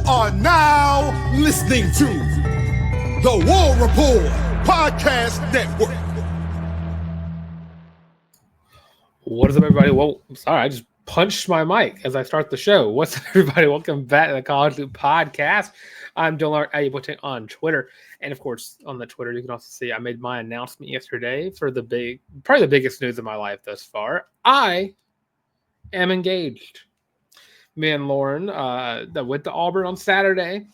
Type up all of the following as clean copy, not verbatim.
are now listening to the War Report Podcast Network. What is up, everybody? Well, I'm sorry, I just punched my mic as I start the show. What's up, everybody? Welcome back to the College Loop Podcast. I'm Larck on Twitter. And of course, on the Twitter, you can also see I made my announcement yesterday for probably the biggest news of my life thus far. I am engaged. Me and Lauren that went to Auburn on Saturday.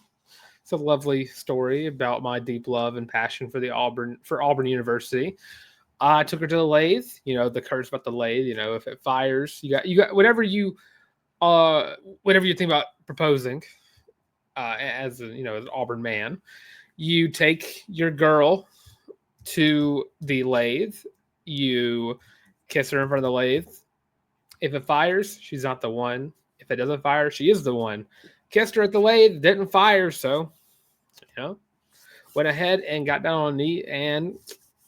It's a lovely story about my deep love and passion for Auburn University. I took her to the lathe. You know, the curse about the lathe. You know, if it fires, you got whatever you think about proposing. As an Auburn man, you take your girl to the lathe. You kiss her in front of the lathe. If it fires, she's not the one. If it doesn't fire, she is the one. Kissed her at the lathe, didn't fire, so went ahead and got down on a knee and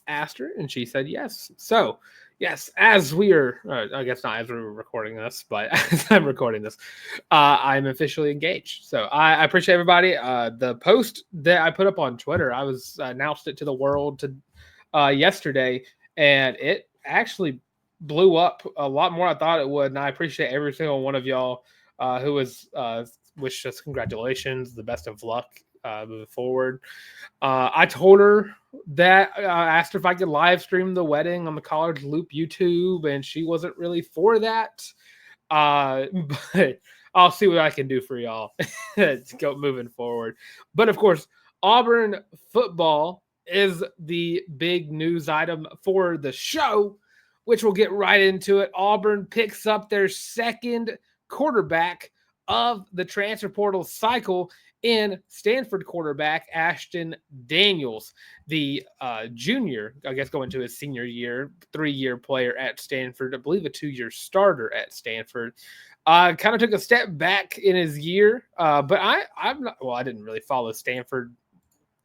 asked her, and she said yes. So, yes, as we are, I guess not as we were recording this, but as I'm recording this, I'm officially engaged. So I appreciate everybody. The post that I put up on Twitter, I announced it to the world yesterday, and it actually blew up a lot more than I thought it would. And I appreciate every single one of y'all who was wished us congratulations, the best of luck moving forward. I told her that I asked her if I could live stream the wedding on the College Loop YouTube, and she wasn't really for that. But I'll see what I can do for y'all to go moving forward. But of course, Auburn football is the big news item for the show, which we'll get right into it. Auburn picks up their second quarterback of the transfer portal cycle in Stanford quarterback Ashton Daniels, the junior, I guess going to his senior year, 3-year player at Stanford, I believe a 2-year starter at Stanford. Kind of took a step back in his year, but I didn't really follow Stanford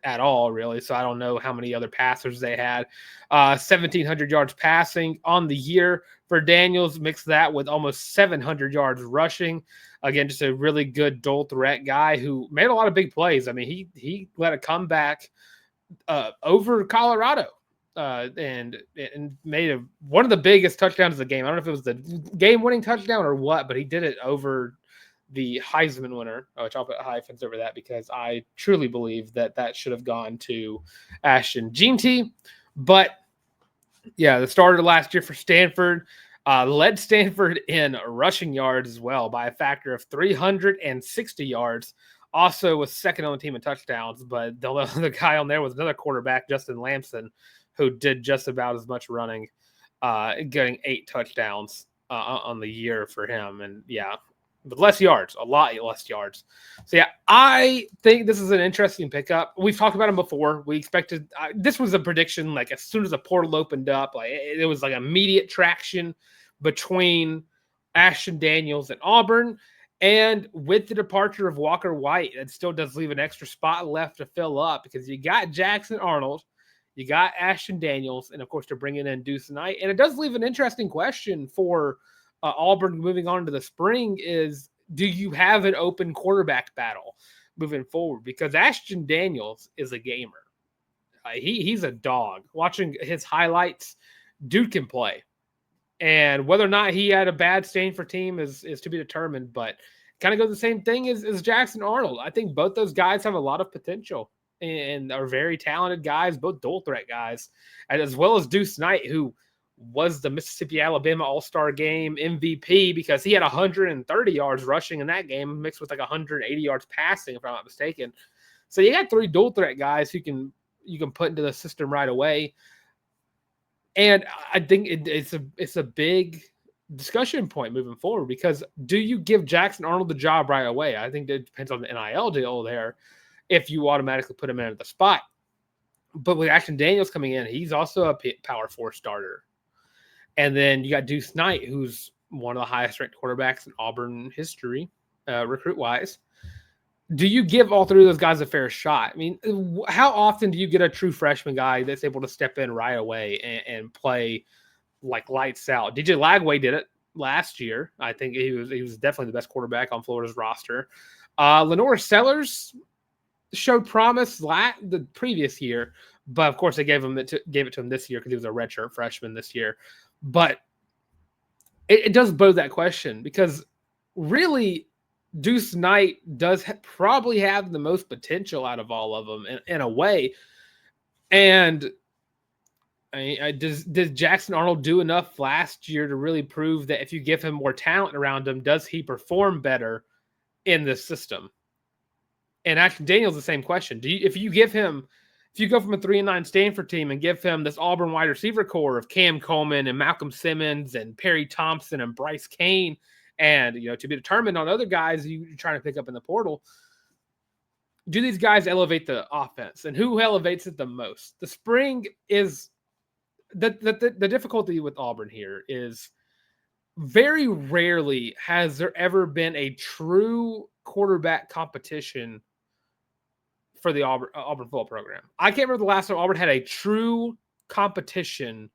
at all, really, so I don't know how many other passers they had. 1,700 yards passing on the year for Daniels. Mix that with almost 700 yards rushing. Again, just a really good dual threat guy who made a lot of big plays. I mean, he led a comeback over Colorado and made one of the biggest touchdowns of the game. I don't know if it was the game-winning touchdown or what, but he did it over the Heisman winner, which I'll put hyphens over that because I truly believe that should have gone to Ashton Jeanty. But yeah, the starter last year for Stanford led Stanford in rushing yards as well by a factor of 360 yards. Also was second on the team in touchdowns, but the other guy on there was another quarterback, Justin Lamson, who did just about as much running, getting 8 touchdowns on the year for him. And yeah, but less yards, a lot less yards. So, yeah, I think this is an interesting pickup. We've talked about him before. We expected this was a prediction, like as soon as the portal opened up, like it was like immediate traction between Ashton Daniels and Auburn. And with the departure of Walker White, it still does leave an extra spot left to fill up because you got Jackson Arnold, you got Ashton Daniels, and, of course, they're bringing in Deuce tonight. And it does leave an interesting question for Auburn moving on to the spring is, do you have an open quarterback battle moving forward? Because Ashton Daniels is a gamer. He's a dog. Watching his highlights, dude can play. And whether or not he had a bad Stanford team is to be determined. But kind of goes the same thing as Jackson Arnold. I think both those guys have a lot of potential and are very talented guys, both dual threat guys, as well as Deuce Knight, who was the Mississippi-Alabama All-Star Game MVP because he had 130 yards rushing in that game, mixed with like 180 yards passing, if I'm not mistaken. So you got 3 dual threat guys who you can put into the system right away. And I think it's a big discussion point moving forward because do you give Jackson Arnold the job right away? I think that depends on the NIL deal there if you automatically put him in at the spot. But with Ashton Daniels coming in, he's also a Power 4 starter. And then you got Deuce Knight, who's one of the highest-ranked quarterbacks in Auburn history, recruit-wise. Do you give all 3 of those guys a fair shot? I mean, how often do you get a true freshman guy that's able to step in right away and play like lights out? DJ Lagway did it last year. I think he was definitely the best quarterback on Florida's roster. Lenore Sellers showed promise the previous year, but of course they gave it to him this year because he was a redshirt freshman this year. But it does bode that question because really Deuce Knight does probably have the most potential out of all of them in a way. And does Jackson Arnold do enough last year to really prove that if you give him more talent around him, does he perform better in this system? And Ashton Daniels, the same question. If you go from a 3-9 Stanford team and give him this Auburn wide receiver core of Cam Coleman and Malcolm Simmons and Perry Thompson and Bryce Kane, and to be determined on other guys you're trying to pick up in the portal, do these guys elevate the offense? And who elevates it the most? The spring is the difficulty with Auburn here is very rarely has there ever been a true quarterback competition for the Auburn football program. I can't remember the last time Auburn had a true competition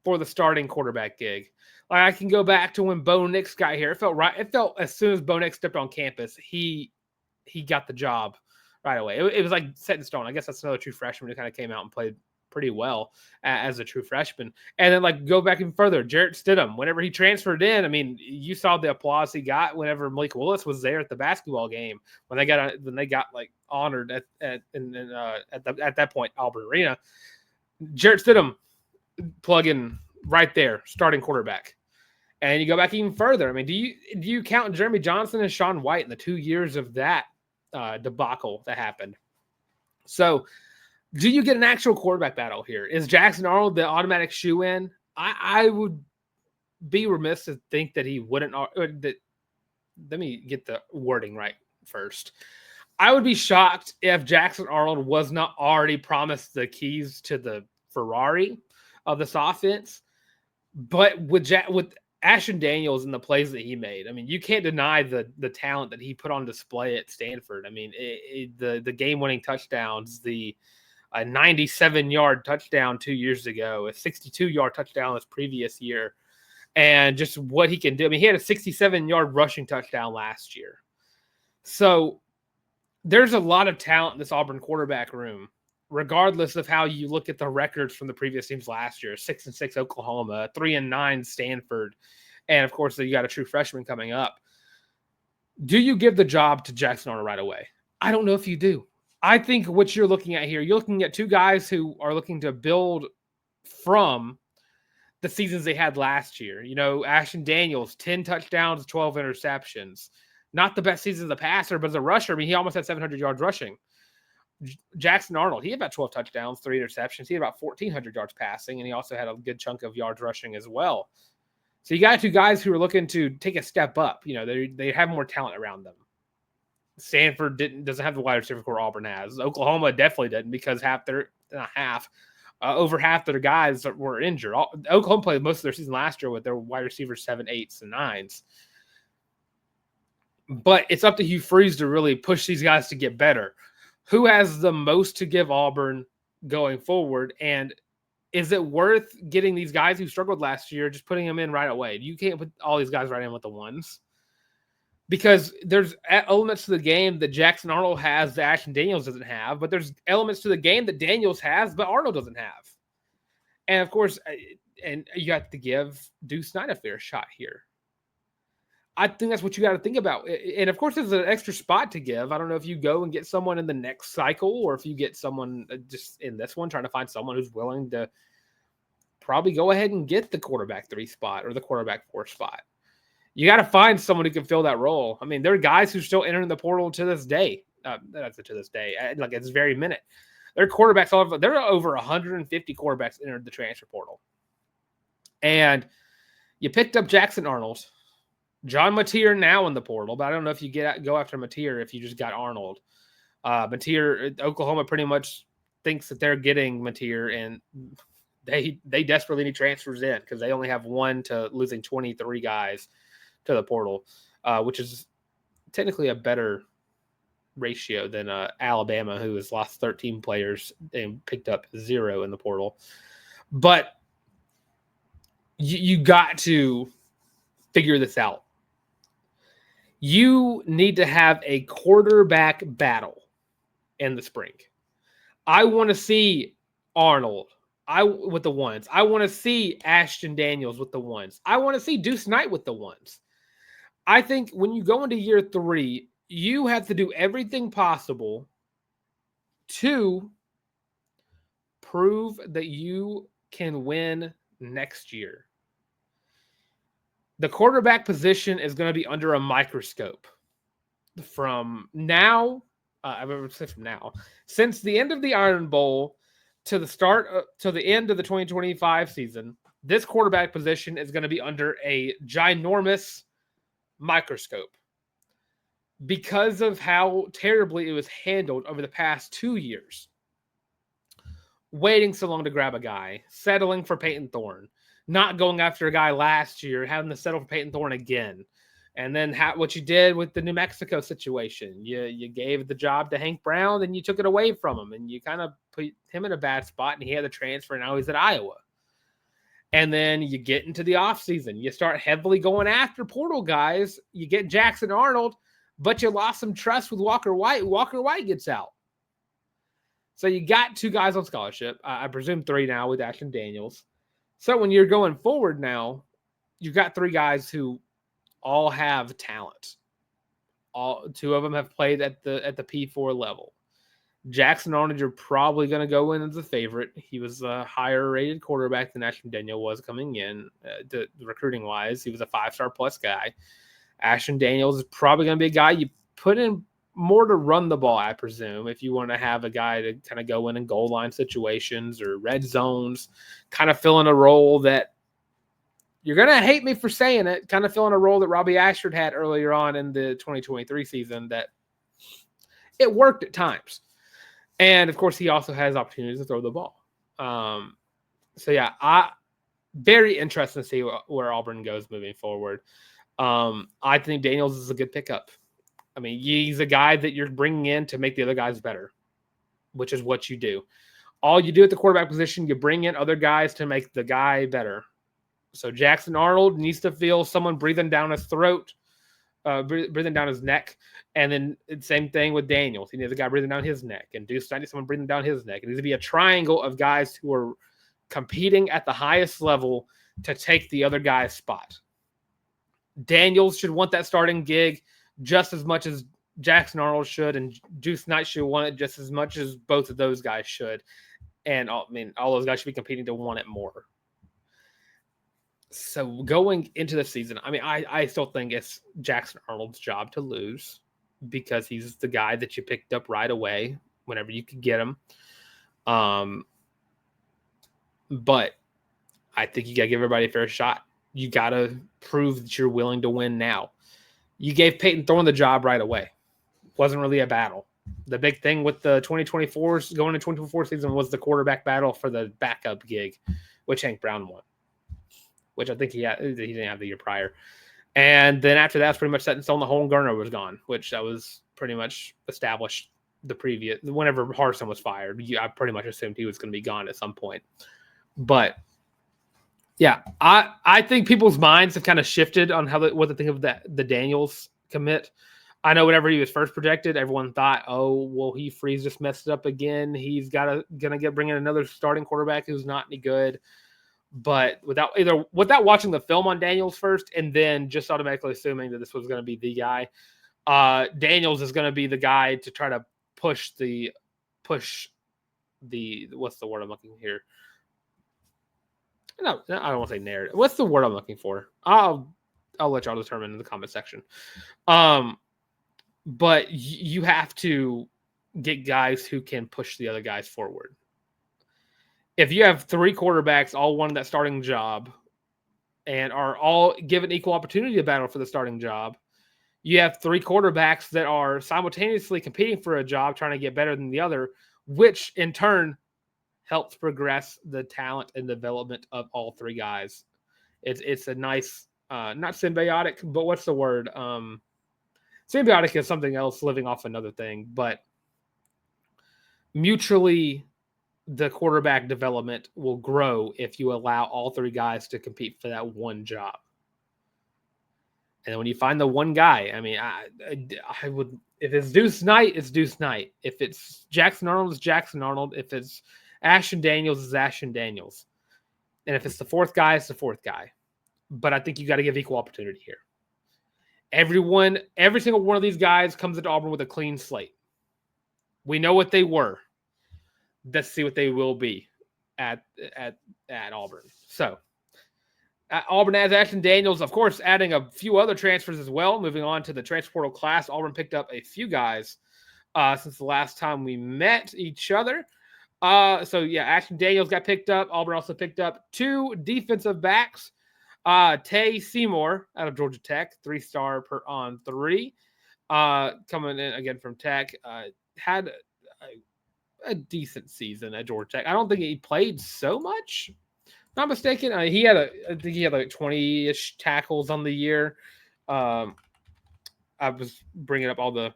for the starting quarterback gig. Like I can go back to when Bo Nix got here. It felt as soon as Bo Nix stepped on campus, he got the job right away. It was like set in stone. I guess that's another true freshman who kind of came out and played pretty well as a true freshman. And then like go back even further, Jarrett Stidham, whenever he transferred in, I mean, you saw the applause he got whenever Malik Willis was there at the basketball game when they got like honored at that point Auburn Arena. Jarrett Stidham plugging right there, starting quarterback. And you go back even further. I mean, do you count Jeremy Johnson and Sean White in the 2 years of that debacle that happened? So do you get an actual quarterback battle here? Is Jackson Arnold the automatic shoe-in? I would be remiss to think that he wouldn't. Let me get the wording right first. I would be shocked if Jackson Arnold was not already promised the keys to the Ferrari of this offense. But with Ashton Daniels and the plays that he made, I mean, you can't deny the talent that he put on display at Stanford. I mean, the game-winning touchdowns, a 97-yard touchdown 2 years ago, a 62-yard touchdown this previous year, and just what he can do. I mean, he had a 67-yard rushing touchdown last year. So there's a lot of talent in this Auburn quarterback room, regardless of how you look at the records from the previous teams last year. 6-6 Oklahoma, 3-9 Stanford, and of course you got a true freshman coming up. Do you give the job to Jackson Arnold right away? I don't know if you do. I think what you're looking at here, you're looking at two guys who are looking to build from the seasons they had last year. Ashton Daniels, 10 touchdowns, 12 interceptions. Not the best season as a passer, but as a rusher, I mean, he almost had 700 yards rushing. Jackson Arnold, he had about 12 touchdowns, 3 interceptions. He had about 1,400 yards passing, and he also had a good chunk of yards rushing as well. So you got two guys who are looking to take a step up. They have more talent around them. Stanford doesn't have the wide receiver core Auburn has. Oklahoma definitely didn't because over half of their guys were injured. Oklahoma played most of their season last year with their wide receivers 7, 8s, and 9s. But it's up to Hugh Freeze to really push these guys to get better. Who has the most to give Auburn going forward? And is it worth getting these guys who struggled last year, just putting them in right away? You can't put all these guys right in with the ones. Because there's elements to the game that Jackson Arnold has that Ashton Daniels doesn't have, but there's elements to the game that Daniels has, but Arnold doesn't have. And of course, and you have to give Deuce Knight a fair shot here. I think that's what you got to think about. And of course, there's an extra spot to give. I don't know if you go and get someone in the next cycle or if you get someone just in this one, trying to find someone who's willing to probably go ahead and get the quarterback 3 spot or the quarterback 4 spot. You got to find someone who can fill that role. I mean, there are guys who are still entering the portal to this day. Like at this very minute. There are quarterbacks all over. There are over 150 quarterbacks entered the transfer portal. And you picked up Jackson Arnold. John Mateer now in the portal, but I don't know if you go after Mateer if you just got Arnold. Mateer, Oklahoma pretty much thinks that they're getting Mateer, and they desperately need transfers in because they only have 1 to losing 23 guys to the portal, which is technically a better ratio than Alabama, who has lost 13 players and picked up 0 in the portal. But you got to figure this out. You need to have a quarterback battle in the spring. I want to see Arnold with the ones. I want to see Ashton Daniels with the ones. I want to see Deuce Knight with the ones. I think when you go into year 3, you have to do everything possible to prove that you can win next year. The quarterback position is going to be under a microscope from now. I would say from now, since the end of the Iron Bowl to the end of the 2025 season, this quarterback position is going to be under a ginormous microscope because of how terribly it was handled over the past 2 years. Waiting so long to grab a guy, settling for Peyton Thorne, not going after a guy last year, having to settle for Peyton Thorne again. And then what you did with the New Mexico situation, you gave the job to Hank Brown, and you took it away from him, and you kind of put him in a bad spot, and he had the transfer, and now he's at Iowa. And then you get into the offseason. You start heavily going after portal guys. You get Jackson Arnold, but you lost some trust with Walker White. Walker White gets out. So you got 2 guys on scholarship. I presume 3 now with Ashton Daniels. So when you're going forward now, you've got 3 guys who all have talent. 2 of them have played at the P4 level. Jackson Arnold, you're probably going to go in as a favorite. He was a higher rated quarterback than Ashton Daniels was coming in, recruiting wise. He was a 5-star plus guy. Ashton Daniels is probably going to be a guy you put in more to run the ball, I presume, if you want to have a guy to kind of go in goal line situations or red zones, kind of fill in a role that you're going to hate me for saying it, kind of fill in a role that Robbie Ashford had earlier on in the 2023 season that it worked at times. And, of course, he also has opportunities to throw the ball. So, yeah, very interesting to see where Auburn goes moving forward. I think Daniels is a good pickup. I mean, he's a guy that you're bringing in to make the other guys better, which is what you do. All you do at the quarterback position, you bring in other guys to make the guy better. So Jackson Arnold needs to feel someone breathing down his throat, breathing down his neck. And then same thing with Daniels. He needs a guy breathing down his neck. And Deuce needs someone breathing down his neck. It needs to be a triangle of guys who are competing at the highest level to take the other guy's spot. Daniels should want that starting gig just as much as Jackson Arnold should, and Deuce Knight should want it just as much as both of those guys should. And all those guys should be competing to want it more. So going into the season, I mean, I still think it's Jackson Arnold's job to lose because he's the guy that you picked up right away whenever you could get him. But I think you got to give everybody a fair shot. You got to prove that you're willing to win now. You gave Peyton Thorne the job right away. It wasn't really a battle. The big thing with the 2024 going to 2024 season was the quarterback battle for the backup gig, which Hank Brown won, which I think he didn't have the year prior. And then after that, was pretty much set in stone. The Holmgarner was gone, which that was pretty much established whenever Harsin was fired. I pretty much assumed he was going to be gone at some point. But yeah, I think people's minds have kind of shifted on what they think of the Daniels commit. I know whenever he was first projected, everyone thought, oh, well, Freeze just messed it up again. He's gonna bring in another starting quarterback who's not any good. But without watching the film on Daniels first and then just automatically assuming that this was going to be the guy, Daniels is going to be the guy to try to push the what's the word I'm looking here? No, I don't want to say narrative. What's the word I'm looking for? I'll let y'all determine in the comment section. But you have to get guys who can push the other guys forward. If you have 3 quarterbacks all won that starting job and are all given equal opportunity to battle for the starting job, you have 3 quarterbacks that are simultaneously competing for a job, trying to get better than the other, which in turn helps progress the talent and development of all 3 guys. It's a nice, not symbiotic, but what's the word? Symbiotic is something else living off another thing, but mutually the quarterback development will grow if you allow all 3 guys to compete for that one job. And when you find the one guy, I mean, I would, if it's Deuce Knight, it's Deuce Knight. If it's Jackson Arnold, it's Jackson Arnold. If it's Ashton Daniels, it's Ashton Daniels. And if it's the fourth guy, it's the fourth guy. But I think you got to give equal opportunity here. Every single one of these guys comes into Auburn with a clean slate. We know what they were. Let's see what they will be at Auburn. So Auburn has Ashton Daniels, of course, adding a few other transfers as well. Moving on to the transfer portal class, Auburn picked up a few guys since the last time we met each other. Ashton Daniels got picked up. Auburn also picked up 2 defensive backs. Tay Seymour out of Georgia Tech, 3-star on 3. Coming in again from Tech, had a decent season at Georgia Tech. I don't think he played so much. Not mistaken. I think he had like 20-ish tackles on the year. I was bringing up all the.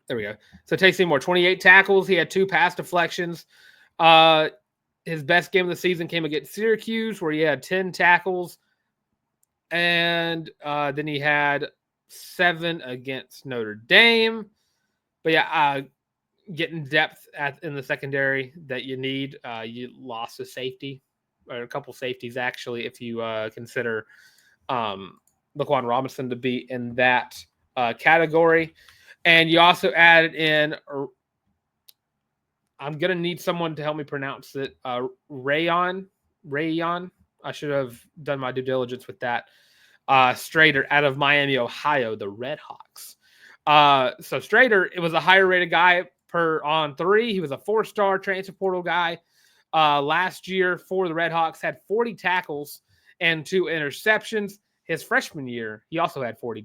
There we go. So Tay Seymour, 28 tackles. He had 2 pass deflections. His best game of the season came against Syracuse, where he had 10 tackles. And then he had 7 against Notre Dame. But yeah, getting depth in the secondary that you need. You lost a safety, or a couple safeties actually, if you consider Laquan Robinson to be in that category. And you also added in, I'm going to need someone to help me pronounce it, Rayon. I should have done my due diligence with that. Strader out of Miami, Ohio, the Red Hawks. So Strader, it was a higher rated guy on 3. He was a 4-star transfer portal guy. Last year for the Red Hawks, had 40 tackles and 2 interceptions. His freshman year, he also had 40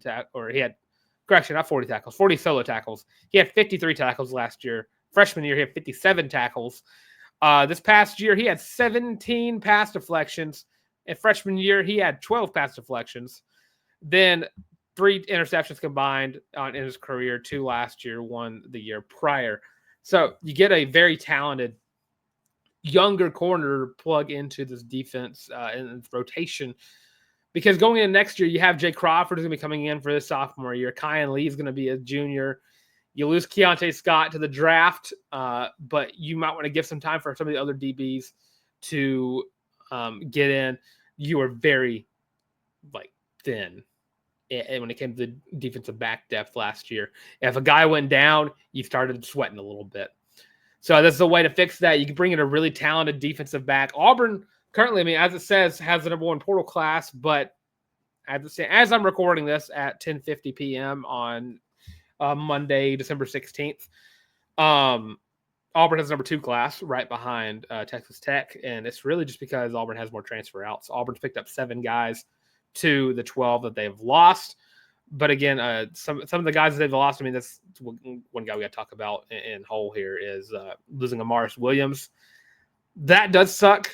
solo tackles. He had 53 tackles last year. Freshman year, he had 57 tackles. This past year, he had 17 pass deflections. And freshman year, he had 12 pass deflections. Then 3 interceptions combined in his career, 2 last year, 1 the year prior. So you get a very talented younger corner plug into this defense and rotation. Because going in next year, you have Jay Crawford who's going to be coming in for this sophomore year. Kyan Lee is going to be a junior. You lose Keontae Scott to the draft, but you might want to give some time for some of the other DBs to get in. You are very thin when it came to the defensive back depth last year. If a guy went down, you started sweating a little bit. So this is a way to fix that. You can bring in a really talented defensive back. Auburn currently, I mean, as it says, has the number 1 portal class, but as I'm recording this at 10:50 p.m. on Monday, December 16th, Auburn has number 2 class right behind Texas Tech, and it's really just because Auburn has more transfer outs. Auburn's picked up 7 guys to the 12 that they've lost. But again, some of the guys that they've lost, I mean, that's one guy we got to talk about in whole here is losing Amaris Williams. That does suck.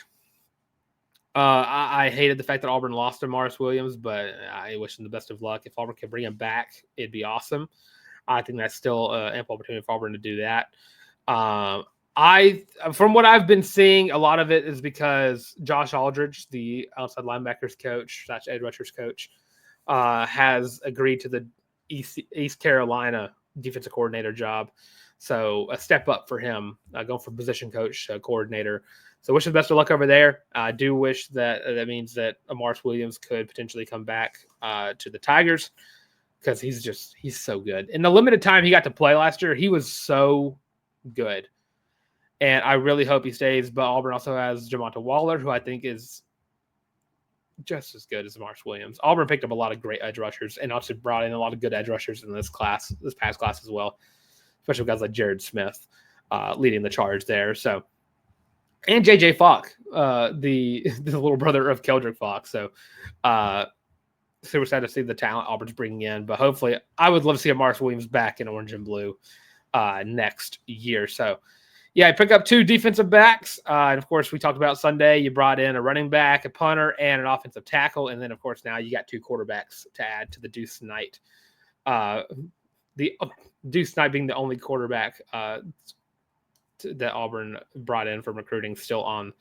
I hated the fact that Auburn lost Amaris Williams, but I wish him the best of luck. If Auburn can bring him back, it'd be awesome. I think that's still ample opportunity for Auburn to do that. From what I've been seeing, a lot of it is because Josh Aldridge, the outside linebackers coach / edge rushers coach, has agreed to the East Carolina defensive coordinator job. So a step up for him, going from position coach to coordinator. So wish him best of luck over there. I do wish that means that Amaris Williams could potentially come back to the Tigers, because he's so good. In the limited time he got to play last year, he was so good. And I really hope he stays. But Auburn also has Jamonta Waller, who I think is just as good as Amaris Williams. Auburn picked up a lot of great edge rushers and also brought in a lot of good edge rushers in this past class as well, especially guys like Jared Smith leading the charge there. So, and JJ Falk, the little brother of Keldrick Falk. So, super sad to see the talent Auburn's bringing in, but hopefully I would love to see Amaris Williams back in orange and blue next year. So, yeah, I picked up 2 defensive backs. And, of course, we talked about Sunday. You brought in a running back, a punter, and an offensive tackle. And then, of course, now you got 2 quarterbacks to add to the Deuce Knight. The Deuce Knight being the only quarterback that Auburn brought in from recruiting, still on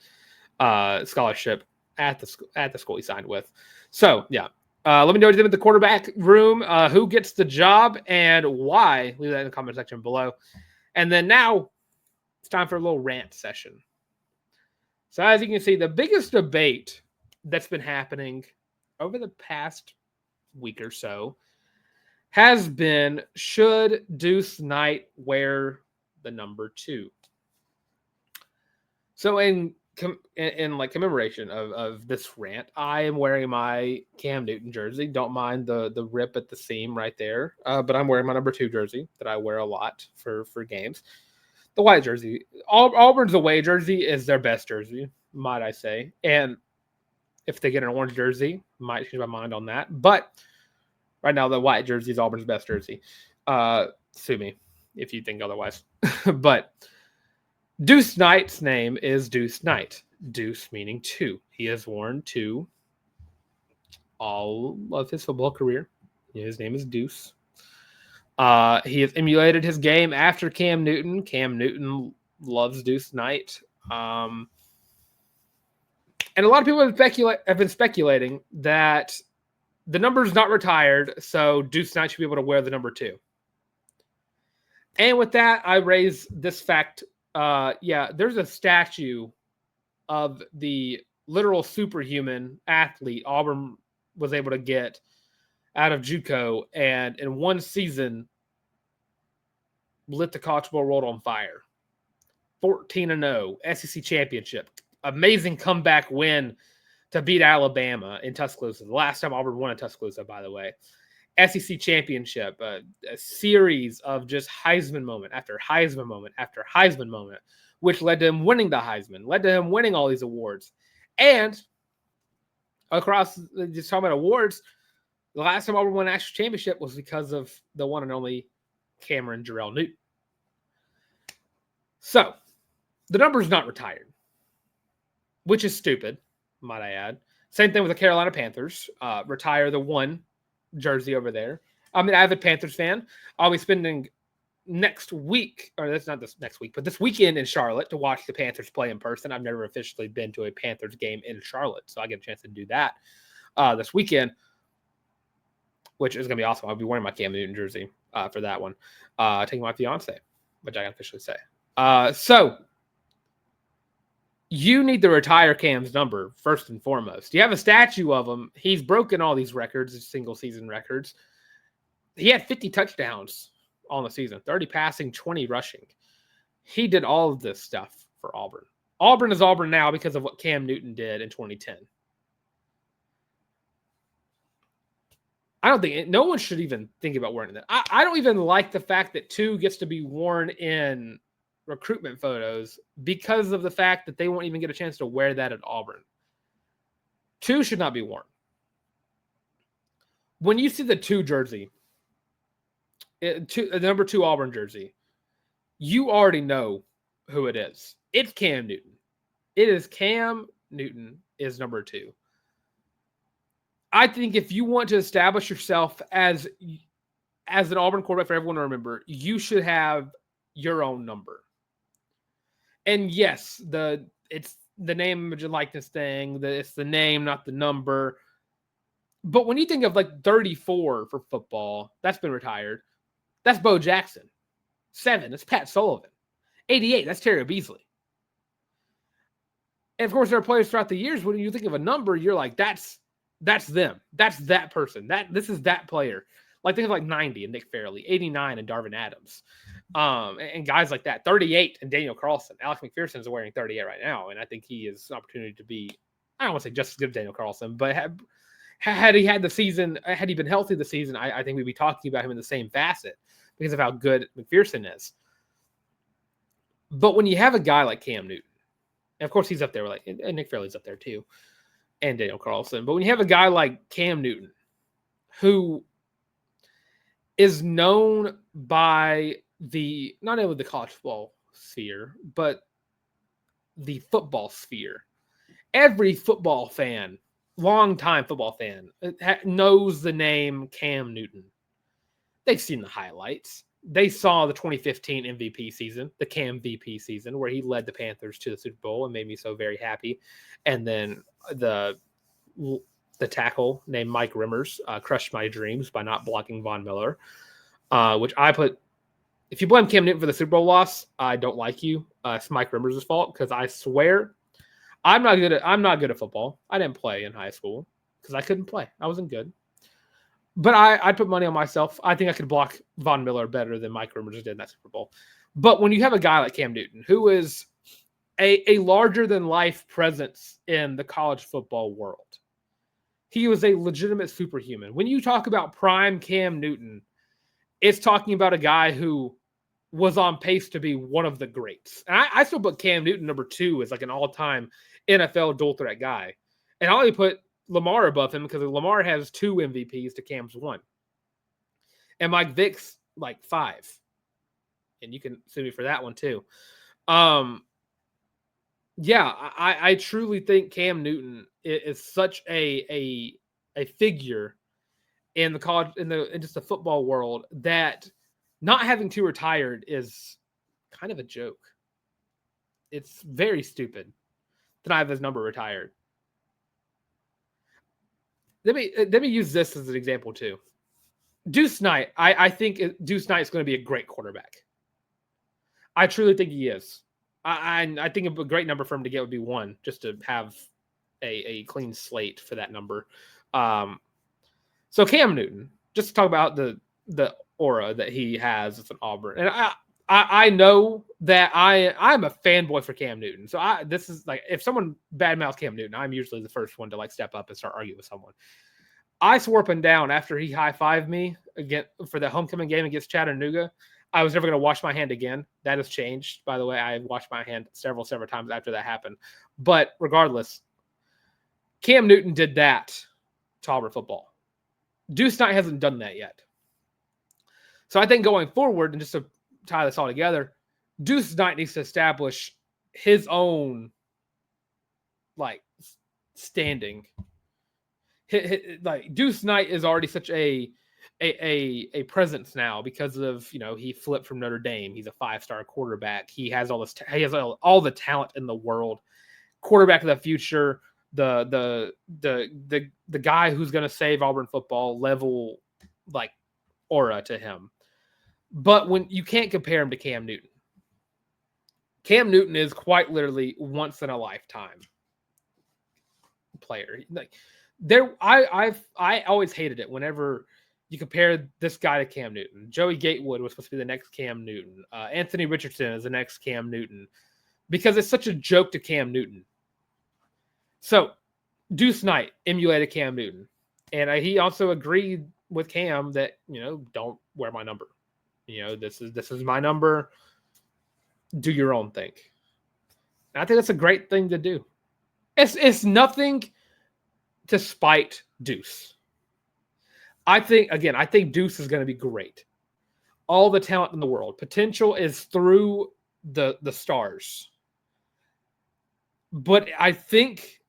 scholarship at the school he signed with. So, yeah, Let me know what you think of the quarterback room, who gets the job, and why. Leave that in the comment section below. And then now it's time for a little rant session. So as you can see, the biggest debate that's been happening over the past week or so has been, should Deuce Knight wear the number 2? So in like commemoration of this rant, I am wearing my Cam Newton jersey. Don't mind the rip at the seam right there, but I'm wearing my number 2 jersey that I wear a lot for games. The white jersey, Auburn's away jersey is their best jersey, might I say. And if they get an orange jersey, might change my mind on that. But right now, the white jersey is Auburn's best jersey. Sue me if you think otherwise. But Deuce Knight's name is Deuce Knight. Deuce meaning 2. He has worn 2 all of his football career. His name is Deuce. He has emulated his game after Cam Newton. Cam Newton loves Deuce Knight. And a lot of people have been speculating that the number is not retired, so Deuce Knight should be able to wear the number 2. And with that, I raise this fact. There's a statue of the literal superhuman athlete Auburn was able to get out of JUCO, and in one season lit the college football world on fire. 14-0 SEC championship. Amazing comeback win to beat Alabama in Tuscaloosa. The last time Auburn won in Tuscaloosa, by the way. SEC championship, a series of just Heisman moment after Heisman moment after Heisman moment, which led to him winning the Heisman, led to him winning all these awards. And across, just talking about awards, the last time Auburn won a national championship was because of the one and only Cameron Jarrell Newton. So, the number is not retired, which is stupid, might I add. Same thing with the Carolina Panthers. Retire the 1 jersey over there. I'm an avid Panthers fan. I'll be spending next week, or that's not this next week, but this weekend in Charlotte to watch the Panthers play in person. I've never officially been to a Panthers game in Charlotte, so I get a chance to do that this weekend, which is going to be awesome. I'll be wearing my Cam Newton jersey for that one. Taking my fiance, which I can officially say. So you need to retire Cam's number first and foremost. You have a statue of him. He's broken all these records, single season records. He had 50 touchdowns on the season, 30 passing, 20 rushing. He did all of this stuff for Auburn. Auburn is Auburn now because of what Cam Newton did in 2010. I don't think no one should even think about wearing that. I don't even like the fact that 2 gets to be worn in recruitment photos because of the fact that they won't even get a chance to wear that at Auburn. 2 should not be worn. When you see the 2 jersey, the number 2 Auburn jersey, you already know who it is. It's Cam Newton. It is Cam Newton is number 2. I think if you want to establish yourself as an Auburn quarterback for everyone to remember, you should have your own number. And yes, it's the name, image, and likeness thing. It's the name, not the number. But when you think of like 34 for football, that's been retired. That's Bo Jackson. 7, that's Pat Sullivan. 88, that's Terry Beasley. And of course, there are players throughout the years. When you think of a number, you're like, that's them. That's that person. This is that player. Like things like 90 and Nick Fairley, 89 and Darvin Adams, and guys like that. 38 and Daniel Carlson. Alex McPherson is wearing 38 right now, and I think he has an opportunity to be, I don't want to say just as good as Daniel Carlson, but had he had the season, had he been healthy this season, I think we'd be talking about him in the same facet because of how good McPherson is. But when you have a guy like Cam Newton, and of course he's up there, and Nick Fairley's up there too, and Daniel Carlson. But when you have a guy like Cam Newton, who is known by not only the college football sphere, but the football sphere. Every football fan, longtime football fan, knows the name Cam Newton. They've seen the highlights. They saw the 2015 MVP season, the Cam VP season, where he led the Panthers to the Super Bowl and made me so very happy. And then the the tackle named Mike Rimmers crushed my dreams by not blocking Von Miller, which I put. If you blame Cam Newton for the Super Bowl loss, I don't like you. It's Mike Rimmers' fault because I swear I'm not good at football. I didn't play in high school because I couldn't play. I wasn't good. But I put money on myself. I think I could block Von Miller better than Mike Rimmers did in that Super Bowl. But when you have a guy like Cam Newton, who is a larger-than-life presence in the college football world, he was a legitimate superhuman. When you talk about prime Cam Newton, it's talking about a guy who was on pace to be one of the greats. And I still put Cam Newton number 2 as like an all-time NFL dual-threat guy. And I only put Lamar above him because Lamar has 2 MVPs to Cam's 1. And Mike Vick's like 5. And you can sue me for that one too. Yeah, I truly think Cam Newton is such a figure in the college, in just the football world, that not having 2 retired is kind of a joke. It's very stupid to not have his number retired. Let me use this as an example too. Deuce Knight, I think Deuce Knight is going to be a great quarterback. I truly think he is. I think a great number for him to get would be 1, just to have a clean slate for that number. So Cam Newton, just to talk about the aura that he has as an Auburn, and I know that I'm a fanboy for Cam Newton. So this is like, if someone badmouths Cam Newton, I'm usually the first one to like step up and start arguing with someone. I swore up and down after he high-fived me again for the homecoming game against Chattanooga, I was never going to wash my hand again. That has changed, by the way. I washed my hand several times after that happened. But regardless, Cam Newton did that to Auburn football. Deuce Knight hasn't done that yet. So I think going forward, and just to tie this all together, Deuce Knight needs to establish his own like standing. Like Deuce Knight is already such a presence now because of, he flipped from Notre Dame. He's a 5-star quarterback. He has all this. He has all the talent in the world. Quarterback of the future. The guy who's going to save Auburn football level like aura to him. But when you can't compare him to Cam Newton. Cam Newton is quite literally once in a lifetime player. Like I always hated it whenever you compare this guy to Cam Newton. Joey Gatewood was supposed to be the next Cam Newton. Anthony Richardson is the next Cam Newton, because it's such a joke to Cam Newton. So Deuce Knight emulated Cam Newton, and he also agreed with Cam that, don't wear my number. This is my number. Do your own thing. And I think that's a great thing to do. It's nothing to spite Deuce. I think Deuce is going to be great. All the talent in the world. Potential is through the stars. But I think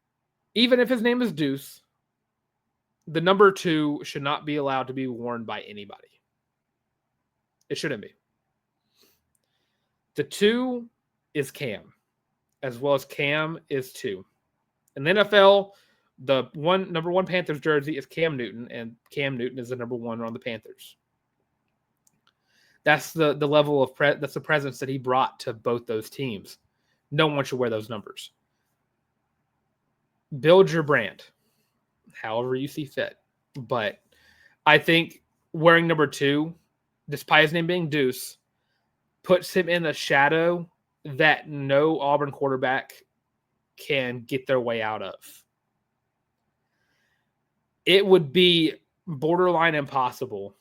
even if his name is Deuce, the number 2 should not be allowed to be worn by anybody. It shouldn't be. The 2 is Cam, as well as Cam is 2. In the NFL, the number 1 Panthers jersey is Cam Newton, and Cam Newton is the number 1 on the Panthers. That's the level of that's the presence that he brought to both those teams. No one should wear those numbers. Build your brand, however you see fit. But I think wearing number 2, despite his name being Deuce, puts him in a shadow that no Auburn quarterback can get their way out of. It would be borderline impossible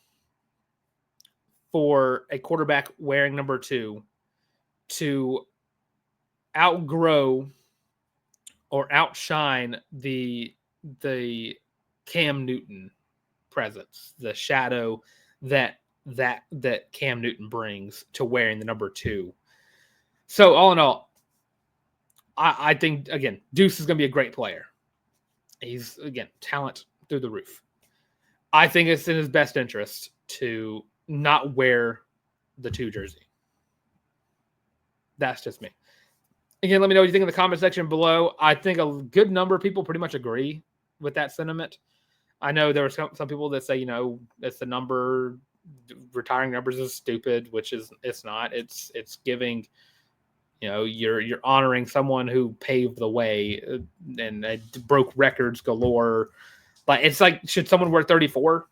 for a quarterback wearing number 2 to outgrow or outshine the Cam Newton presence, the shadow that Cam Newton brings to wearing the number 2. So all in all, I think, again, Deuce is going to be a great player. He's, again, talent through the roof. I think it's in his best interest to not wear the 2 jersey. That's just me. Again, let me know what you think in the comment section below. I think a good number of people pretty much agree with that sentiment. I know there were some people that say, it's the number, retiring numbers is stupid, which it's not. It's giving, you're honoring someone who paved the way and broke records galore. Like, it's like, should someone wear 34?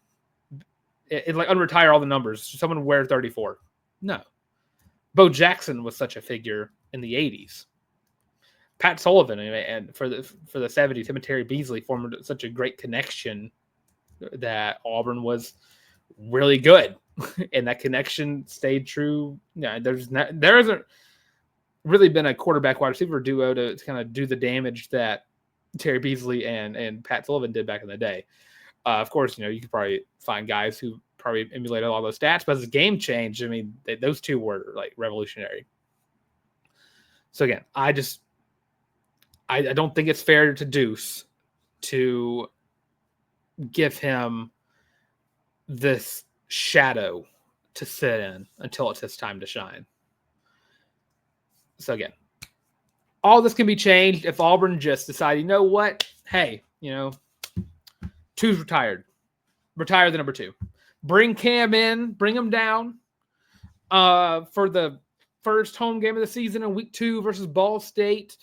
It like unretire all the numbers. Should someone wear 34? No. Bo Jackson was such a figure in the 80s. Pat Sullivan and for the 70s, him and Terry Beasley formed such a great connection that Auburn was really good, and that connection stayed true. Yeah, there hasn't really been a quarterback wide receiver duo to kind of do the damage that Terry Beasley and Pat Sullivan did back in the day. Of course, you could probably find guys who probably emulated all those stats, but as the game changed, I mean, those two were like revolutionary. So again, I don't think it's fair to Deuce to give him this shadow to sit in until it's his time to shine. So again, all this can be changed if Auburn just decide, you know what? Hey, 2's retired. Retire the number 2. Bring Cam in, bring him down for the first home game of the season in week 2 versus Ball State,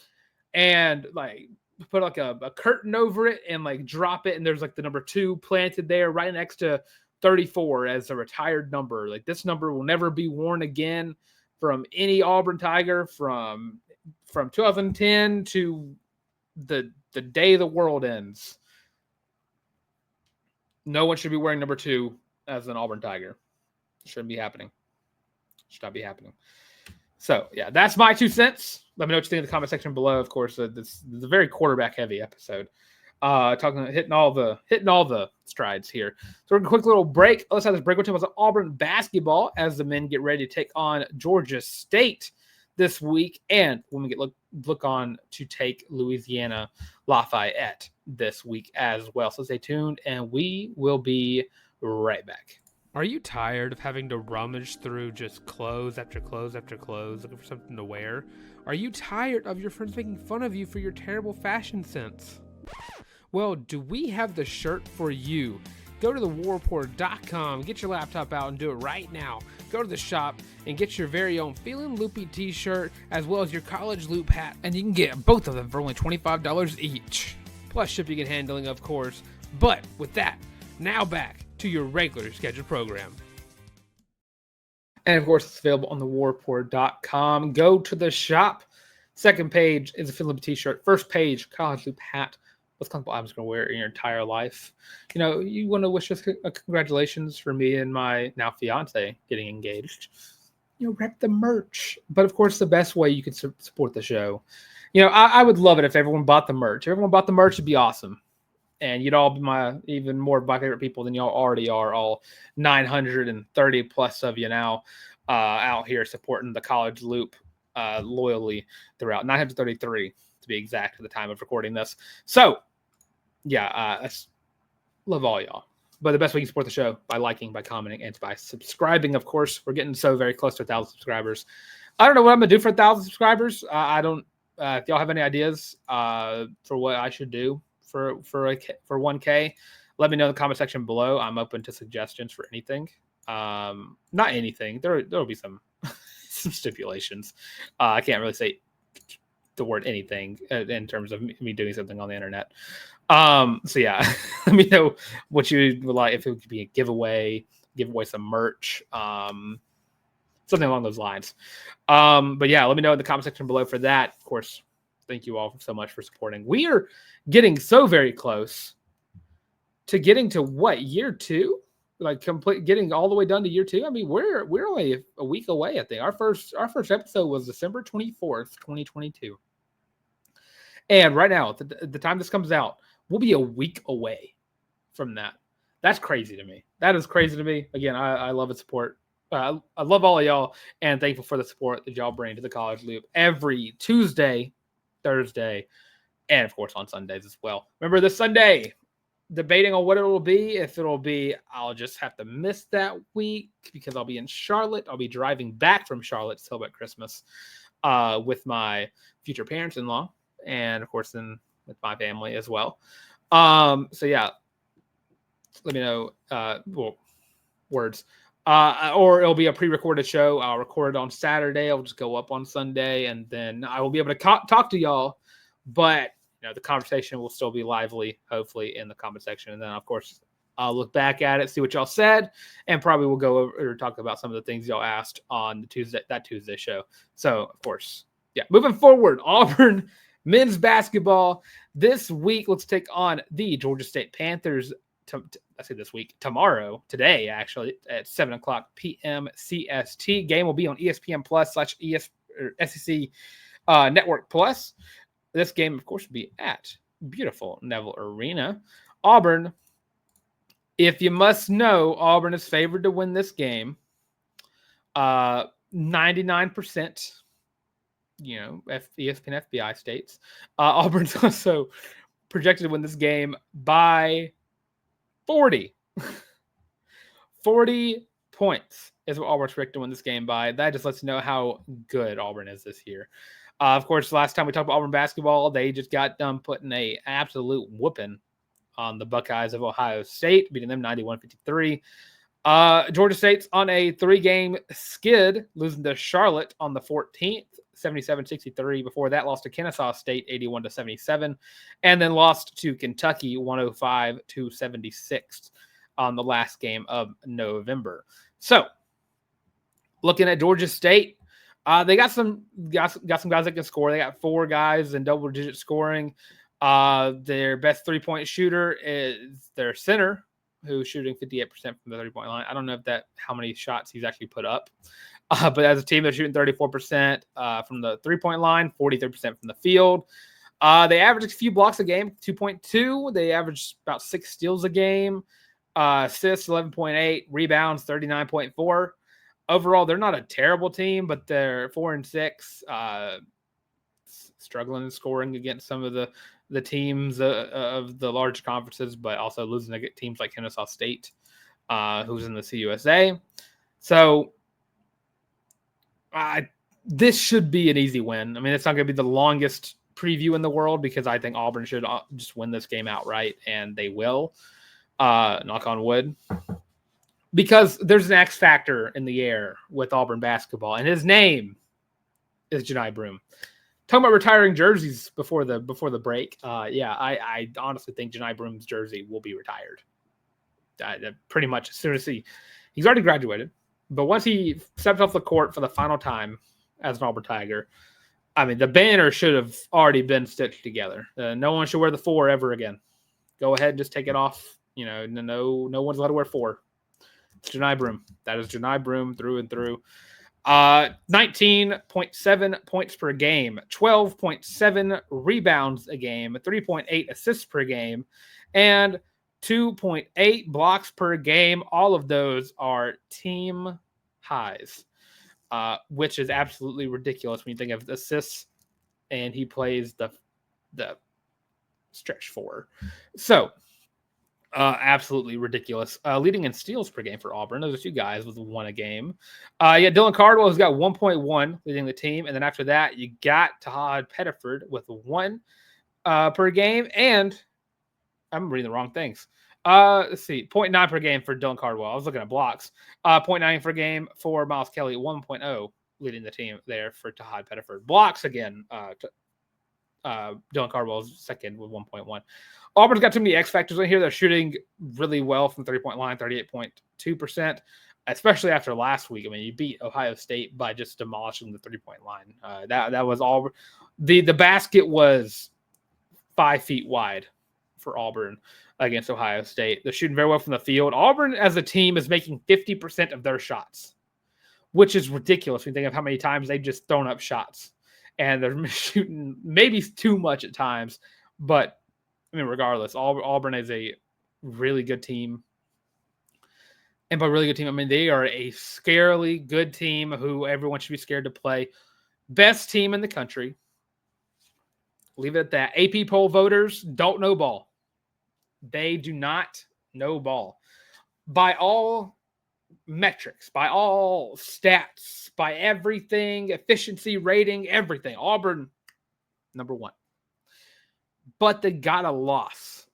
and like put like a curtain over it and like drop it, and there's like the number 2 planted there right next to 34 as a retired number. Like, this number will never be worn again from any Auburn Tiger from 2010 to the day the world ends. No one should be wearing number 2 as an Auburn Tiger. Shouldn't be happening. Should not be happening. So, yeah, that's my 2 cents. Let me know what you think in the comment section below. Of course, this is a very quarterback-heavy episode. Hitting all the strides here. So we're going to quick little break. Let's have this break. We'll talk about Auburn basketball as the men get ready to take on Georgia State this week, and when we get look on to take Louisiana Lafayette this week as well. So stay tuned, and we will be right back. Are you tired of having to rummage through just clothes after clothes after clothes looking for something to wear? Are you tired of your friends making fun of you for your terrible fashion sense? Well, do we have the shirt for you? Go to thewarreport.com, get your laptop out and do it right now. Go to the shop and get your very own Feelin' Loopy t-shirt as well as your college loop hat, and you can get both of them for only $25 each. Plus shipping and handling, of course. But with that, now back to your regular scheduled program. And of course, it's available on thewarreport.com. Go to the shop. Second page is a Feelin' Loopy t-shirt. First page, college loop hat. What's comfortable items going to wear in your entire life? You want to wish us congratulations for me and my now fiance getting engaged. Rep the merch. But of course, the best way you can support the show, I would love it if everyone bought the merch. If everyone bought the merch, it'd be awesome. And you'd all be even more of my favorite people than y'all already are. All 930 plus of you now out here supporting the College Loop loyally throughout. 933 to be exact at the time of recording this. So, yeah, I love all y'all. But the best way you can support the show, by liking, by commenting, and by subscribing, of course. We're getting so very close to 1,000 subscribers. I don't know what I'm going to do for 1,000 subscribers. I don't. If y'all have any ideas for what I should do for 1K, let me know in the comment section below. I'm open to suggestions for anything. Not anything. There'll be some stipulations. I can't really say the word anything in terms of me doing something on the internet. So yeah, let me know what you would like, if it could be a giveaway, give away some merch, something along those lines. But yeah, let me know in the comment section below for that. Of course, thank you all so much for supporting. We are getting so very close to getting to year 2? Like getting all the way done to year 2. I mean, we're only a week away. I think our first episode was December 24th, 2022. And right now, the time this comes out, we'll be a week away from that. That's crazy to me. That is crazy to me. Again, I love the support. I love all of y'all, and thankful for the support that y'all bring to the College Loop every Tuesday, Thursday, and of course on Sundays as well. Remember this Sunday, debating on what it will be. If it'll be, I'll just have to miss that week because I'll be in Charlotte. I'll be driving back from Charlotte to celebrate Christmas with my future parents-in-law, and of course then with my family as well. So yeah, let me know. Words. Or it'll be a pre-recorded show. I'll record it on Saturday. I'll just go up on Sunday, and then I will be able to talk to y'all. But the conversation will still be lively, hopefully, in the comment section. And then, of course, I'll look back at it, see what y'all said, and probably we'll go over or talk about some of the things y'all asked on that Tuesday show. So, of course, yeah. Moving forward, Auburn men's basketball this week. Let's take on the Georgia State Panthers. I say this week, today, actually, at 7:00 p.m. CST. Game will be on ESPN Plus / SEC Network Plus. This game, of course, will be at beautiful Neville Arena. Auburn, if you must know, Auburn is favored to win this game. 99%, ESPN FBI states. Auburn's also projected to win this game by 40. 40 points is what Auburn's predicted to win this game by. That just lets you know how good Auburn is this year. Of course, last time we talked about Auburn basketball, they just got done putting an absolute whooping on the Buckeyes of Ohio State, beating them 91-53. Georgia State's on a 3-game skid, losing to Charlotte on the 14th, 77-63. Before that, lost to Kennesaw State, 81-77, and then lost to Kentucky, 105-76 on the last game of November. So, looking at Georgia State, they got some guys that can score. They got 4 guys in double-digit scoring. Their best 3-point shooter is their center, who's shooting 58% from the 3-point line. I don't know how many shots he's actually put up. But as a team, they're shooting 34% from the 3-point line, 43% from the field. They average a few blocks a game, 2.2. They average about 6 steals a game. Assists, 11.8. Rebounds, 39.4. Overall, they're not a terrible team, but they're 4-6. Struggling in scoring against some of the teams of the large conferences, but also losing to teams like Kennesaw State, who's in the CUSA. So this should be an easy win. I mean, it's not going to be the longest preview in the world because I think Auburn should just win this game outright, and they will. Knock on wood. Because there's an X factor in the air with Auburn basketball, and his name is Johni Broome. Talking about retiring jerseys before the break. I honestly think Johni Broome's jersey will be retired. Pretty much as soon as he's already graduated, but once he steps off the court for the final time as an Auburn Tiger, I mean, the banner should have already been stitched together. No one should wear the 4 ever again. Go ahead and just take it off. No one's allowed to wear 4. It's Johni Broome. That is Johni Broome through and through. 19.7 points per game, 12.7 rebounds a game, 3.8 assists per game, and 2.8 blocks per game. All of those are team highs, which is absolutely ridiculous when you think of assists, and he plays the stretch 4. So, absolutely ridiculous. Leading in steals per game for Auburn. Those are 2 guys with 1 a game. Dylan Cardwell has got 1.1 leading the team. And then after that, you got Todd Pettiford with 1 per game. And I'm reading the wrong things. Let's see. 0.9 per game for Dylan Cardwell. I was looking at blocks. 0.9 per game for Miles Kelly. 1.0 leading the team there for Todd Pettiford. Blocks again. Dylan Cardwell's second with 1.1. Auburn's got too many X factors in here. They're shooting really well from the 3-point line, 38.2%, especially after last week. I mean, you beat Ohio State by just demolishing the 3-point line. That was all. The basket was 5 feet wide for Auburn against Ohio State. They're shooting very well from the field. Auburn as a team is making 50% of their shots, which is ridiculous when you think of how many times they've just thrown up shots. And they're shooting maybe too much at times. But, I mean, regardless, Auburn is a really good team. And by really good team, I mean they are a scarily good team who everyone should be scared to play. Best team in the country. Leave it at that. AP poll voters don't know ball. They do not know ball. By all metrics, by all stats, by everything, efficiency rating, everything, Auburn, number 1. But they got a loss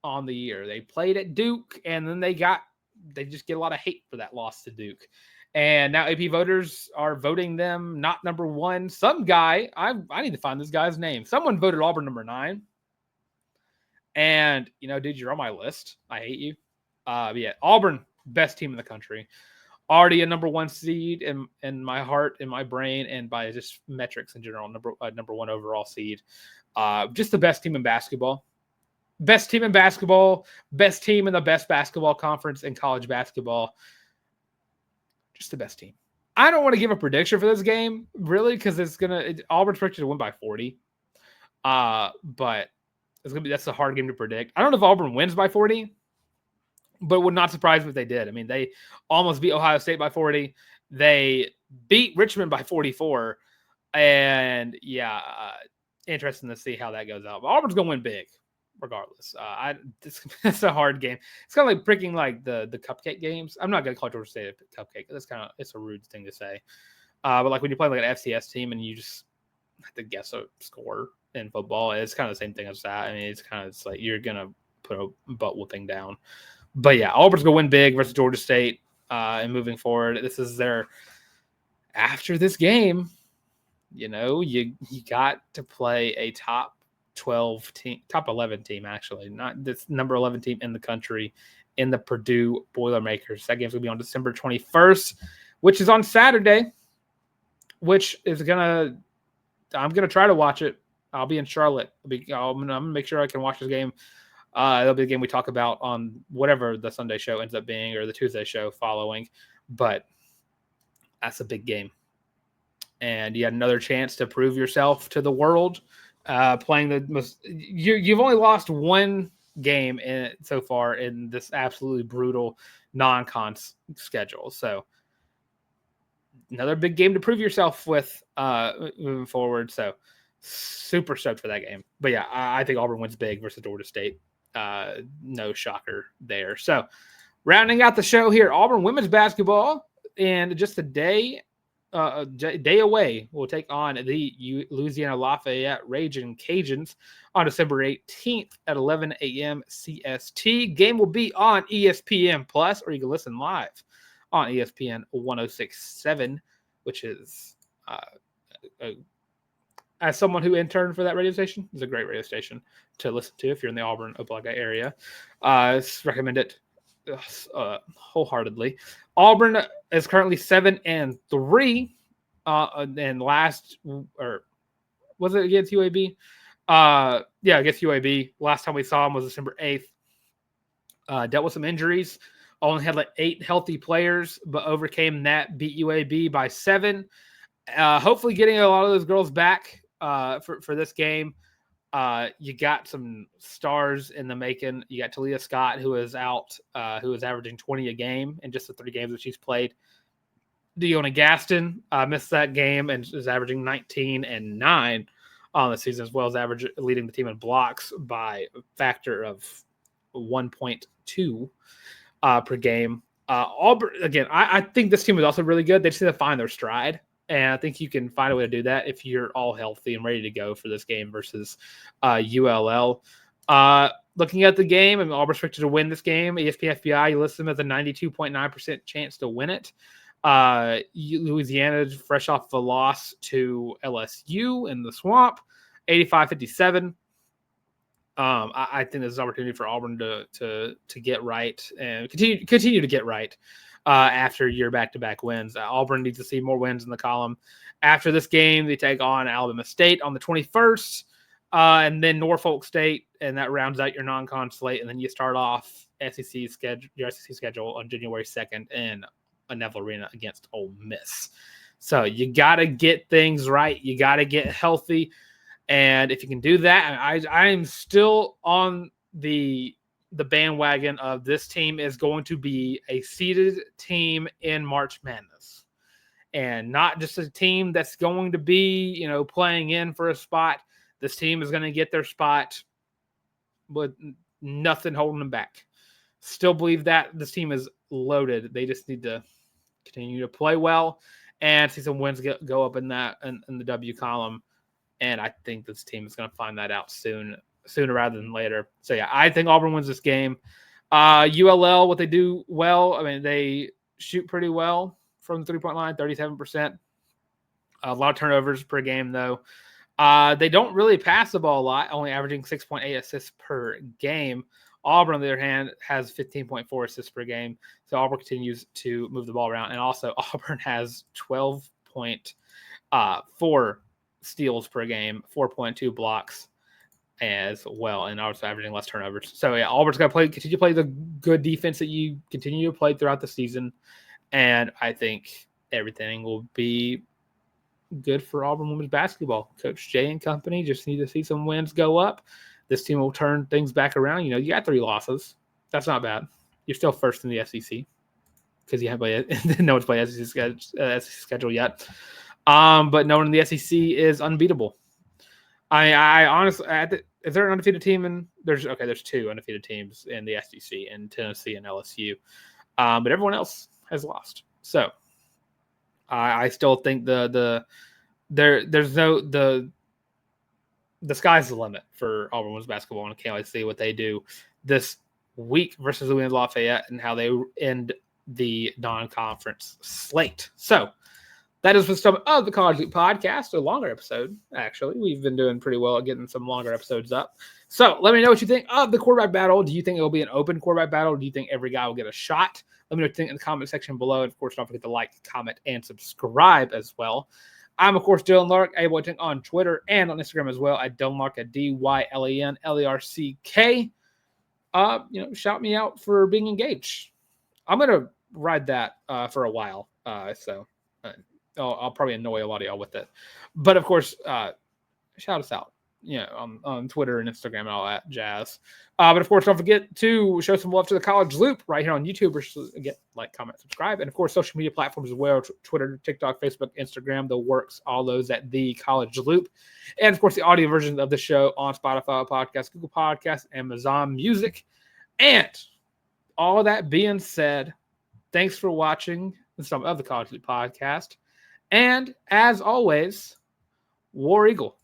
on the year. They played at Duke, and then they just get a lot of hate for that loss to Duke. And now AP voters are voting them not number 1. Some guy, I need to find this guy's name. Someone voted Auburn number 9. And, dude, you're on my list. I hate you. Yeah, Auburn, best team in the country. Already a number 1 seed in my heart, in my brain, and by just metrics in general, number 1 overall seed. Just the best team in basketball. Best team in basketball. Best team in the best basketball conference in college basketball. Just the best team. I don't want to give a prediction for this game, really, because Auburn's predicted to win by 40. But that's a hard game to predict. I don't know if Auburn wins by 40, but it would not surprise me if they did. I mean, they almost beat Ohio State by 40. They beat Richmond by 44. And interesting to see how that goes out. But Auburn's going to win big, regardless. It's a hard game. It's kind of like picking like the cupcake games. I'm not going to call Georgia State a cupcake. It's a rude thing to say. But like when you play like an FCS team and you just have to guess a score in football, it's kind of the same thing as that. I mean, it's like you're going to put a butt whooping down. But yeah, Auburn's going to win big versus Georgia State. And moving forward, this is after this game, you got to play a top 12 team, top 11 team, actually, not this number 11 team in the country, in the Purdue Boilermakers. That game's going to be on December 21st, which is on Saturday, which is I'm going to try to watch it. I'll be in Charlotte. I'm going to make sure I can watch this game. It'll be the game we talk about on whatever the Sunday show ends up being, or the Tuesday show following. But that's a big game. And you had another chance to prove yourself to the world, playing the most. You've only lost 1 game so far in this absolutely brutal non-con schedule. So another big game to prove yourself with moving forward. So super stoked for that game. But yeah, I think Auburn wins big versus Georgia State. No shocker there. So rounding out the show here, Auburn women's basketball, and just a day away, we'll take on the Louisiana Lafayette Ragin' Cajuns on December 18th at 11 a.m. CST. Game will be on ESPN Plus, or you can listen live on ESPN 106.7, which is as someone who interned for that radio station, it's a great radio station to listen to if you're in the Auburn, Opelika area. Recommend it wholeheartedly. Auburn is currently 7-3, and last, or was it against UAB? Against UAB. Last time we saw him was December 8th. Dealt with some injuries. Only had like 8 healthy players, but overcame that. Beat UAB by 7. Hopefully, getting a lot of those girls back for this game. You got some stars in the making. You got Talia Scott, who is out, who is averaging 20 a game in just the 3 games that she's played. Deona Gaston missed that game and is averaging 19 and 9 on the season, as well as leading the team in blocks by a factor of 1.2 per game. Auburn, again, I think this team is also really good. They just need to find their stride. And I think you can find a way to do that if you're all healthy and ready to go for this game versus ULL. Looking at the game, I mean, Auburn's expected to win this game. ESPN FBI, you list them as a 92.9% chance to win it. Louisiana, fresh off the loss to LSU in the Swamp, 85-57. I think there's an opportunity for Auburn to get right and continue to get right. After your back-to-back wins. Auburn needs to see more wins in the column. After this game, they take on Alabama State on the 21st, and then Norfolk State, and that rounds out your non-con slate, and then you start off your SEC schedule on January 2nd in a Neville Arena against Ole Miss. So you got to get things right. You got to get healthy, and if you can do that, I am still on the bandwagon of this team is going to be a seeded team in March Madness, and not just a team that's going to be, playing in for a spot. This team is going to get their spot with nothing holding them back. Still believe that this team is loaded. They just need to continue to play well and see some wins go up in the W column. And I think this team is going to find that out soon sooner rather than later. So, yeah, I think Auburn wins this game. ULL, what they do well, I mean, they shoot pretty well from the three-point line, 37%. A lot of turnovers per game, though. They don't really pass the ball a lot, only averaging 6.8 assists per game. Auburn, on the other hand, has 15.4 assists per game. So Auburn continues to move the ball around. And also, Auburn has 12.4 steals per game, 4.2 blocks as well, and also averaging less turnovers. So, yeah, Auburn's got to continue to play the good defense that you continue to play throughout the season. And I think everything will be good for Auburn women's basketball. Coach Jay and company just need to see some wins go up. This team will turn things back around. You got 3 losses. That's not bad. You're still first in the SEC because you haven't played. No one's played SEC schedule yet. But no one in the SEC is unbeatable. I honestly, is there an undefeated team in? There's 2 undefeated teams in the SEC, in Tennessee and LSU. But everyone else has lost. So I still think the sky's the limit for Auburn women's basketball, and I can't wait to see what they do this week versus Louisiana Lafayette and how they end the non-conference slate. So that is the stuff of the College Loop podcast, a longer episode, actually. We've been doing pretty well at getting some longer episodes up. So let me know what you think of the quarterback battle. Do you think it will be an open quarterback battle? Do you think every guy will get a shot? Let me know what you think in the comment section below. And, of course, don't forget to like, comment, and subscribe as well. I'm, of course, Dylan Larck, able on Twitter and on Instagram as well at Dylan Larck at DYLANLARCK. Shout me out for being engaged. I'm going to ride that for a while. I'll probably annoy a lot of y'all with it. But, of course, shout us out, on Twitter and Instagram and all that jazz. But, of course, don't forget to show some love to the College Loop right here on YouTube. Get like, comment, subscribe. And, of course, social media platforms as well, Twitter, TikTok, Facebook, Instagram, the works, all those at the College Loop. And, of course, the audio version of the show on Spotify Podcast, Google Podcasts, Amazon Music. And all that being said, thanks for watching some of the College Loop podcast. And as always, War Eagle.